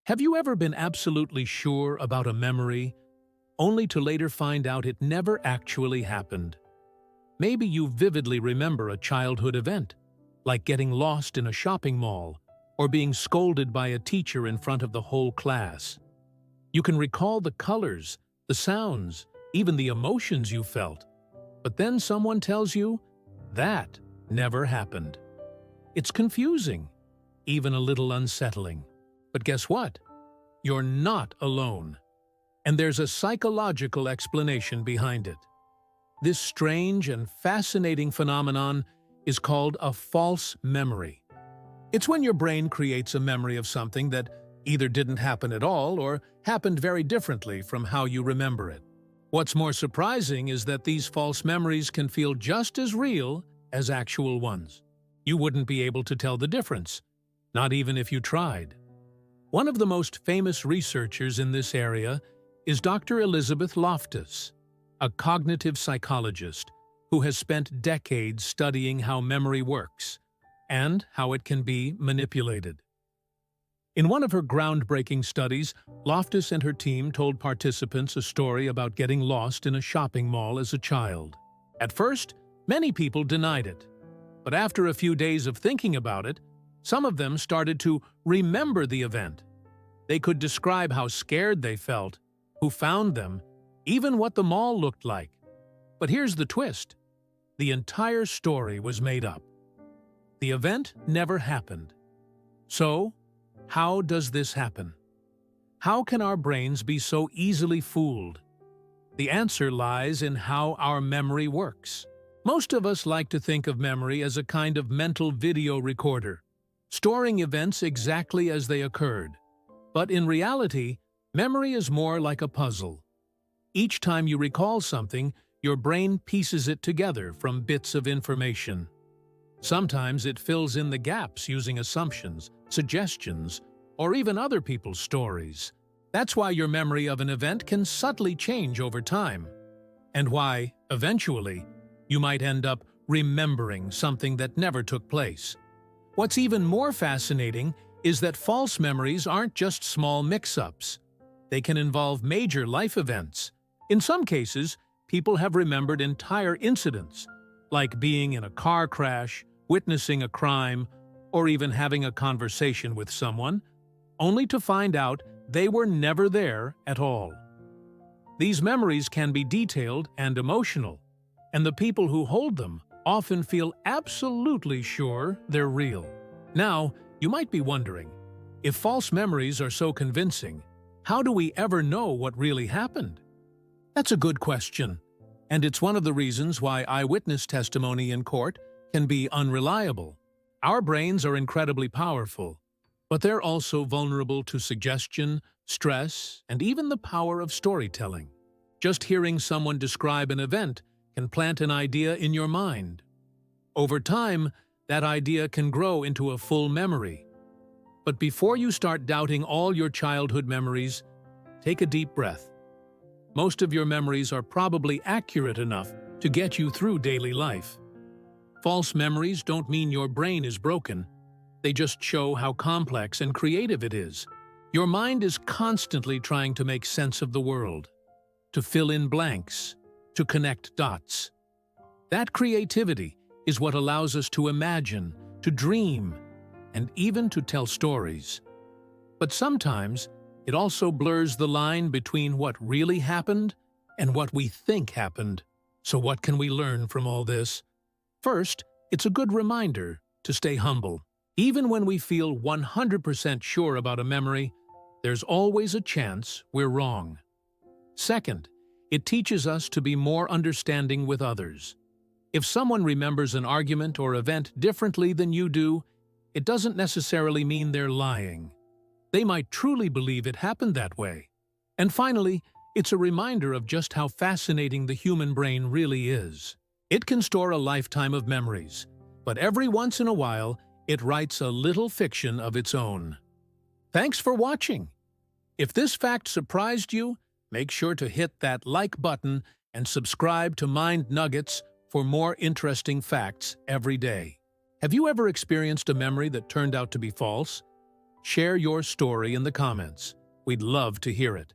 Have you ever been absolutely sure about a memory, only to later find out it never actually happened? Maybe you vividly remember a childhood event, like getting lost in a shopping mall or being scolded by a teacher in front of the whole class. You can recall the colors, the sounds, even the emotions you felt. But then someone tells you, that never happened. It's confusing, even a little unsettling. But guess what? You're not alone. And there's a psychological explanation behind it. This strange and fascinating phenomenon is called a false memory. It's when your brain creates a memory of something that either didn't happen at all or happened very differently from how you remember it. What's more surprising is that these false memories can feel just as real as actual ones. You wouldn't be able to tell the difference, not even if you tried. One of the most famous researchers in this area is Dr. Elizabeth Loftus, a cognitive psychologist who has spent decades studying how memory works and how it can be manipulated. In one of her groundbreaking studies, Loftus and her team told participants a story about getting lost in a shopping mall as a child. At first, many people denied it, but after a few days of thinking about it, some of them started to remember the event. They could describe how scared they felt, who found them, even what the mall looked like. But here's the twist. The entire story was made up. The event never happened. So, how does this happen? How can our brains be so easily fooled? The answer lies in how our memory works. Most of us like to think of memory as a kind of mental video recorder, storing events exactly as they occurred. But in reality, memory is more like a puzzle. Each time you recall something, your brain pieces it together from bits of information. Sometimes it fills in the gaps using assumptions, suggestions, or even other people's stories. That's why your memory of an event can subtly change over time, and why, eventually, you might end up remembering something that never took place. What's even more fascinating is that false memories aren't just small mix-ups. They can involve major life events. In some cases, people have remembered entire incidents, like being in a car crash, witnessing a crime, or even having a conversation with someone, only to find out they were never there at all. These memories can be detailed and emotional, and the people who hold them often feel absolutely sure they're real. Now, you might be wondering, if false memories are so convincing, how do we ever know what really happened? That's a good question, and it's one of the reasons why eyewitness testimony in court can be unreliable. Our brains are incredibly powerful, but they're also vulnerable to suggestion, stress, and even the power of storytelling. Just hearing someone describe an event can plant an idea in your mind. Over time, that idea can grow into a full memory. But before you start doubting all your childhood memories, take a deep breath. Most of your memories are probably accurate enough to get you through daily life. False memories don't mean your brain is broken. They just show how complex and creative it is. Your mind is constantly trying to make sense of the world, to fill in blanks, to connect dots. That creativity is what allows us to imagine, to dream, and even to tell stories. But sometimes, it also blurs the line between what really happened and what we think happened. So what can we learn from all this? First, it's a good reminder to stay humble. Even when we feel 100% sure about a memory, there's always a chance we're wrong. Second, it teaches us to be more understanding with others. If someone remembers an argument or event differently than you do, it doesn't necessarily mean they're lying. They might truly believe it happened that way. And finally, it's a reminder of just how fascinating the human brain really is. It can store a lifetime of memories, but every once in a while, it writes a little fiction of its own. Thanks for watching. If this fact surprised you, make sure to hit that like button and subscribe to Mind Nuggets for more interesting facts every day. Have you ever experienced a memory that turned out to be false? Share your story in the comments. We'd love to hear it.